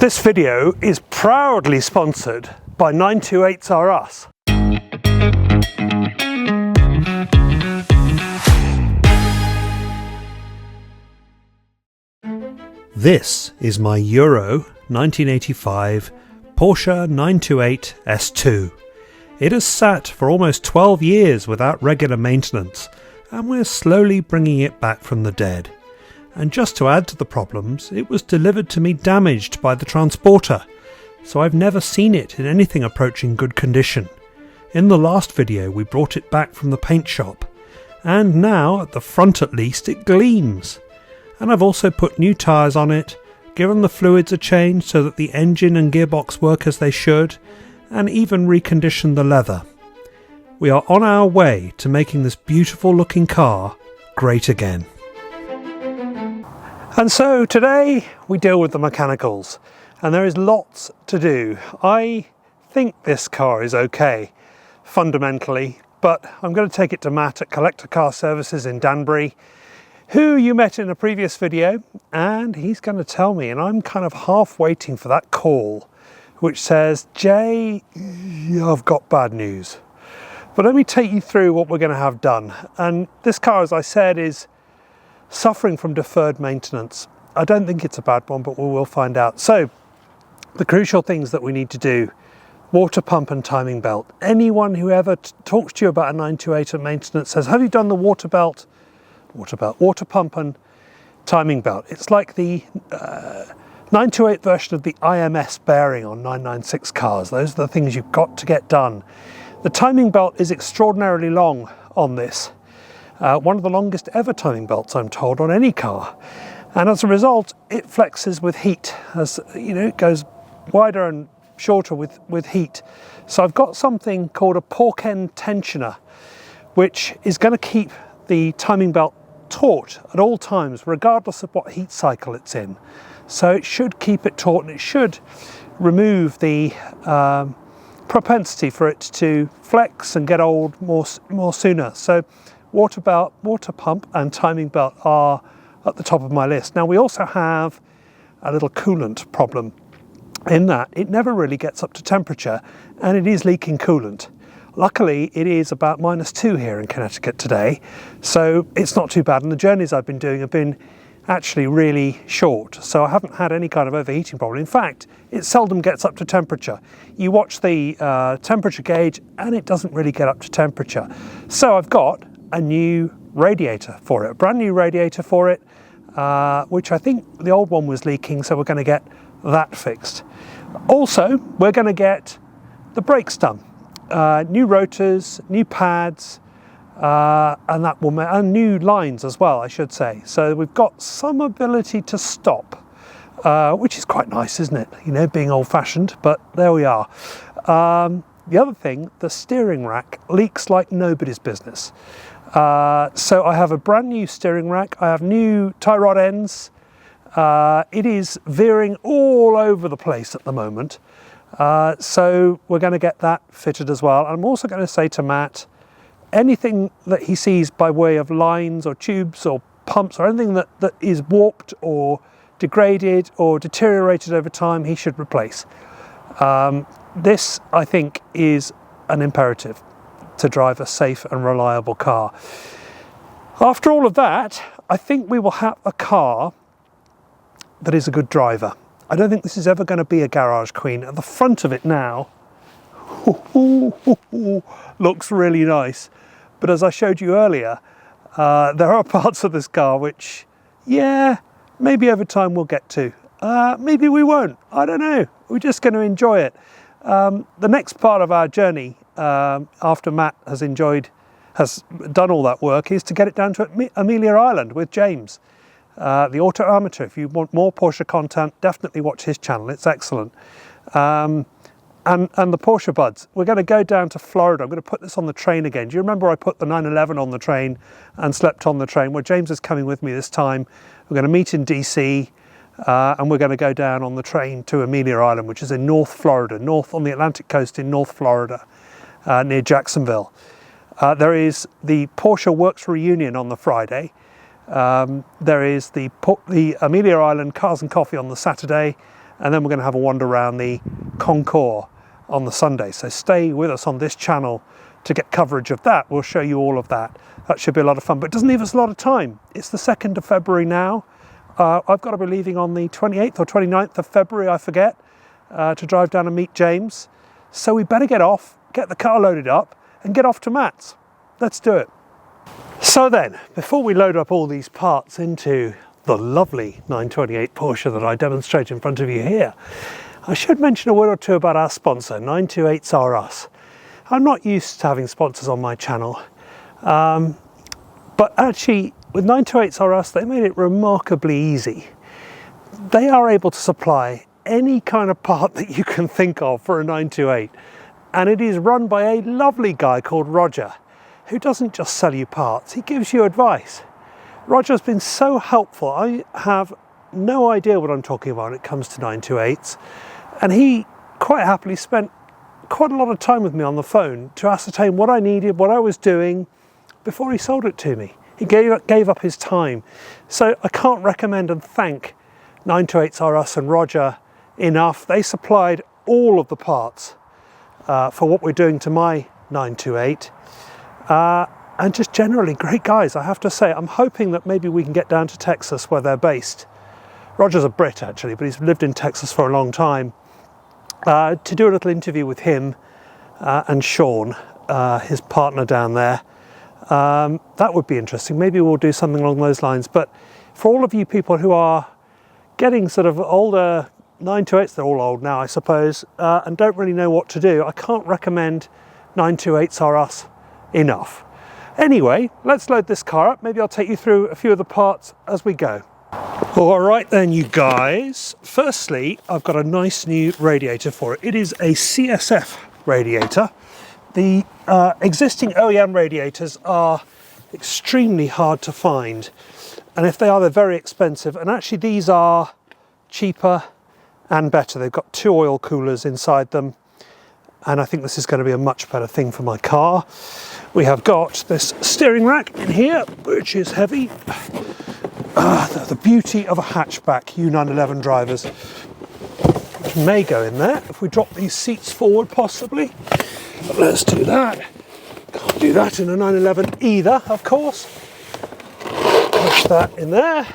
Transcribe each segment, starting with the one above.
This video is proudly sponsored by 928s Are Us. This is my Euro 1985 Porsche 928 S2. It has sat for almost 12 years without regular maintenance, and we're slowly bringing it back from the dead. And just to add to the problems, it was delivered to me damaged by the transporter, so I've never seen it in anything approaching good condition. In the last video we brought it back from the paint shop, and now, at the front at least, it gleams. And I've also put new tyres on it, given the fluids a change so that the engine and gearbox work as they should, and even reconditioned the leather. We are on our way to making this beautiful looking car great again. And so today we deal with the mechanicals, and there is lots to do. I think this car is okay fundamentally, but I'm going to take it to Matt at Collector Car Services in Danbury, who you met in a previous video, and he's going to tell me, and I'm kind of half waiting for that call which says, Jay, I've got bad news. But let me take you through what we're going to have done. And this car, as I said, is suffering from deferred maintenance. I don't think it's a bad one, but we will find out. So the crucial things that we need to do: water pump and timing belt. Anyone who ever talks to you about a 928 at maintenance says, have you done the water pump and timing belt? It's like the 928 version of the IMS bearing on 996 cars. Those are the things you've got to get done. The timing belt is extraordinarily long on this. One of the longest ever timing belts, I'm told, on any car. And as a result, it flexes with heat. As you know, it goes wider and shorter with heat. So I've got something called a pork end tensioner, which is going to keep the timing belt taut at all times, regardless of what heat cycle it's in. So it should keep it taut, and it should remove the propensity for it to flex and get old more sooner. So water pump and timing belt are at the top of my list. Now we also have a little coolant problem in that it never really gets up to temperature, and it is leaking coolant. Luckily it is about -2 here in Connecticut today, so it's not too bad, and the journeys I've been doing have been actually really short, so I haven't had any kind of overheating problem. In fact, it seldom gets up to temperature. You watch the temperature gauge and it doesn't really get up to temperature. So I've got a new radiator for it, a brand new radiator for it, which I think the old one was leaking, so we're going to get that fixed. Also, we're going to get the brakes done. New rotors, new pads, and new lines as well, I should say. So we've got some ability to stop, which is quite nice, isn't it? You know, being old-fashioned, but there we are. The other thing, the steering rack leaks like nobody's business. So I have a brand new steering rack. I have new tie rod ends. It is veering all over the place at the moment. So we're going to get that fitted as well. And I'm also going to say to Matt, anything that he sees by way of lines or tubes or pumps or anything that is warped or degraded or deteriorated over time, he should replace. This, I think, is an imperative to drive a safe and reliable car. After all of that, I think we will have a car that is a good driver. I don't think this is ever going to be a garage queen. At the front of it now looks really nice, but as I showed you earlier, there are parts of this car which, yeah, maybe over time we'll get to. Maybe we won't. I don't know. We're just going to enjoy it. The next part of our journey, after Matt has done all that work, is to get it down to Amelia Island with James, the auto amateur. If you want more Porsche content, definitely watch his channel. It's excellent. And the Porsche buds. We're going to go down to Florida. I'm going to put this on the train again. Do you remember I put the 911 on the train and slept on the train? Well, James is coming with me this time. We're going to meet in DC, and we're going to go down on the train to Amelia Island, which is in North Florida, north on the Atlantic coast in North Florida, near Jacksonville. There is the Porsche Works reunion on the Friday. There is the Amelia Island Cars and Coffee on the Saturday, and then we're going to have a wander around the concours on the Sunday. So stay with us on this channel to get coverage of that. We'll show you all of that. That should be a lot of fun, but it doesn't leave us a lot of time. It's the 2nd of February now. I've got to be leaving on the 28th or 29th of February, I forget, to drive down and meet James. So we better get off, get the car loaded up and get off to Matt's. Let's do it. So then, before we load up all these parts into the lovely 928 Porsche that I demonstrate in front of you here, I should mention a word or two about our sponsor, 928s Are Us. I'm not used to having sponsors on my channel, but actually with 928s Are Us, they made it remarkably easy. They are able to supply any kind of part that you can think of for a 928, and it is run by a lovely guy called Roger, who doesn't just sell you parts, he gives you advice. Roger's been so helpful. I have no idea what I'm talking about when it comes to 928s, and he quite happily spent quite a lot of time with me on the phone to ascertain what I needed, what I was doing before he sold it to me. He gave up his time. So I can't recommend and thank 928s Are Us and Roger enough. They supplied all of the parts for what we're doing to my 928. And just generally great guys, I have to say. I'm hoping that maybe we can get down to Texas where they're based. Roger's a Brit actually, but he's lived in Texas for a long time. To do a little interview with him and Sean, his partner down there. That would be interesting. Maybe we'll do something along those lines. But for all of you people who are getting sort of older 928s, they're all old now I suppose, and don't really know what to do, I can't recommend 928s Are Us enough. Anyway, let's load this car up. Maybe I'll take you through a few of the parts as we go. All right then, you guys. Firstly, I've got a nice new radiator for it. It is a CSF radiator. The existing OEM radiators are extremely hard to find, and if they are, they're very expensive, and actually these are cheaper and better. They've got 2 oil coolers inside them, and I think this is going to be a much better thing for my car. We have got this steering rack in here, which is heavy. The beauty of a hatchback, you 911 drivers, which may go in there if we drop these seats forward possibly. But let's do that. Can't do that in a 911 either, of course. Push that in there.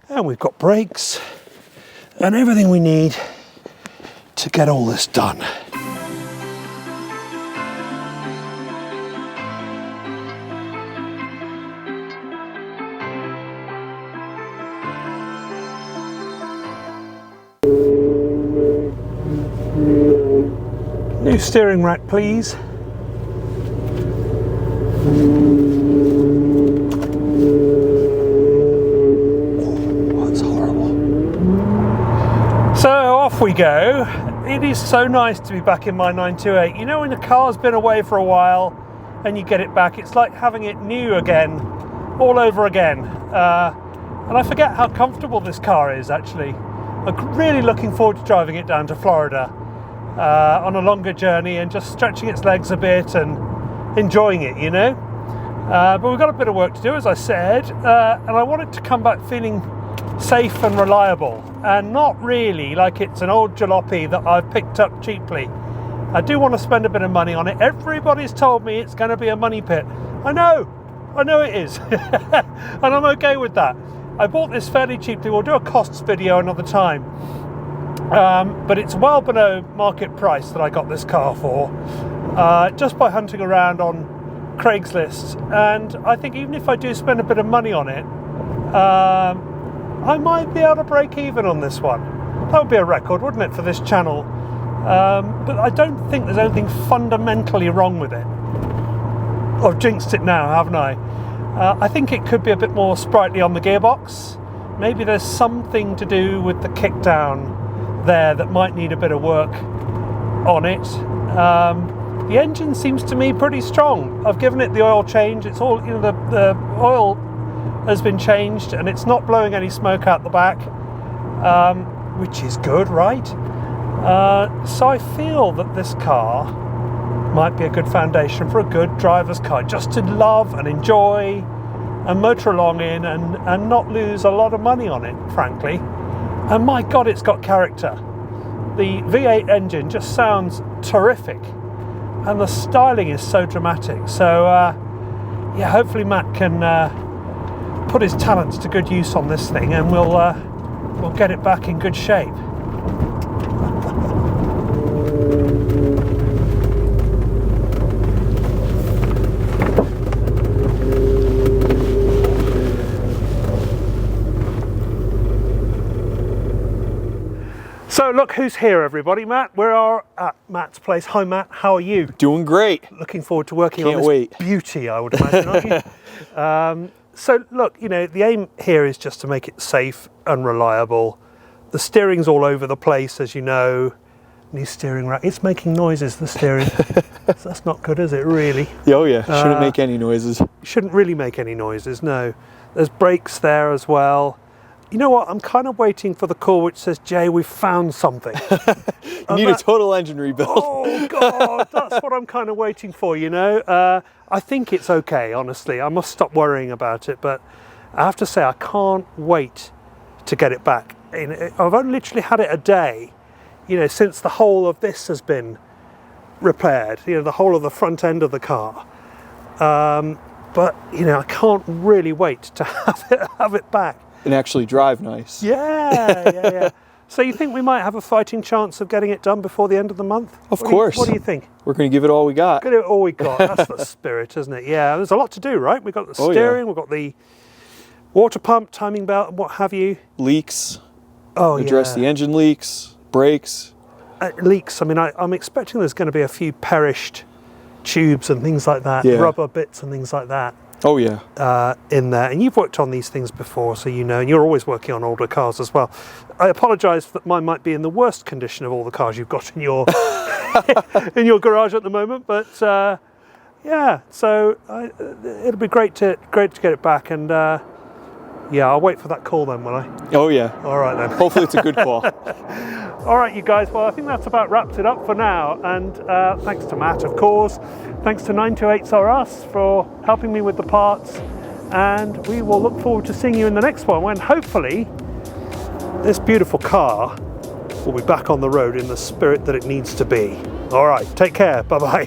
And we've got brakes and everything we need to get all this done. New steering rack, please. Oh, that's horrible. So off we go. It is so nice to be back in my 928. You know when the car's been away for a while and you get it back, it's like having it new again, all over again. And I forget how comfortable this car is actually. I'm really looking forward to driving it down to Florida on a longer journey and just stretching its legs a bit and enjoying it, you know. But we've got a bit of work to do, as I said, and I want it to come back feeling safe and reliable, and not really like it's an old jalopy that I've picked up cheaply. I do want to spend a bit of money on it. Everybody's told me it's going to be a money pit. I know it is. And I'm okay with that. I bought this fairly cheaply. We'll do a costs video another time. But it's well below market price that I got this car for, just by hunting around on Craigslist. And I think even if I do spend a bit of money on it, I might be able to break even on this one. That would be a record, wouldn't it, for this channel? But I don't think there's anything fundamentally wrong with it. I've jinxed it now, haven't I? I think it could be a bit more sprightly on the gearbox. Maybe there's something to do with the kickdown there that might need a bit of work on it. The engine seems to me pretty strong. I've given it the oil change. It's all, you know, the oil has been changed and it's not blowing any smoke out the back, which is good, right? So I feel that this car might be a good foundation for a good driver's car, just to love and enjoy and motor along in and not lose a lot of money on it, frankly. And my God, it's got character. The V8 engine just sounds terrific, and the styling is so dramatic. So yeah, hopefully Matt can put his talents to good use on this thing, and we'll get it back in good shape. So look who's here, everybody. Matt, we are at Matt's place. Hi Matt, how are you? Doing great. Looking forward to working on this beauty, I would imagine, aren't you? So look, you know, the aim here is just to make it safe and reliable. The steering's all over the place, as you know. New steering rack, it's making noises, the steering. That's not good, is it, really? Oh yeah, shouldn't make any noises. Shouldn't really make any noises, no. There's brakes there as well. You know what, I'm kind of waiting for the call which says, Jay, we've found something. You need a total engine rebuild. Oh God, that's what I'm kind of waiting for, you know. I think it's okay, honestly. I must stop worrying about it, but I have to say I can't wait to get it back. I've only literally had it a day, you know, since the whole of this has been repaired, you know, the whole of the front end of the car. But, you know, I can't really wait to have it back. And actually drive nice. Yeah. So you think we might have a fighting chance of getting it done before the end of the month? Of course. What do you think? We're going to give it all we got. Give it all we got. That's the spirit, isn't it? Yeah, there's a lot to do, right? We've got the steering, we've got the water pump, timing belt, and what have you. Leaks. Oh, address the engine leaks, brakes. Leaks, I mean, I'm expecting there's going to be a few perished tubes and things like that, rubber bits and things like that. Oh yeah. In there, and you've worked on these things before, so you know, and you're always working on older cars as well. I apologise that mine might be in the worst condition of all the cars you've got in your in your garage at the moment, but yeah, so it'll be great to get it back, and yeah, I'll wait for that call then, will I? Oh yeah. All right then. Hopefully it's a good call. All right, you guys, well, I think that's about wrapped it up for now, and thanks to Matt, of course. Thanks to 928RUS for helping me with the parts, and we will look forward to seeing you in the next one, when hopefully this beautiful car will be back on the road in the spirit that it needs to be. All right, take care. Bye-bye.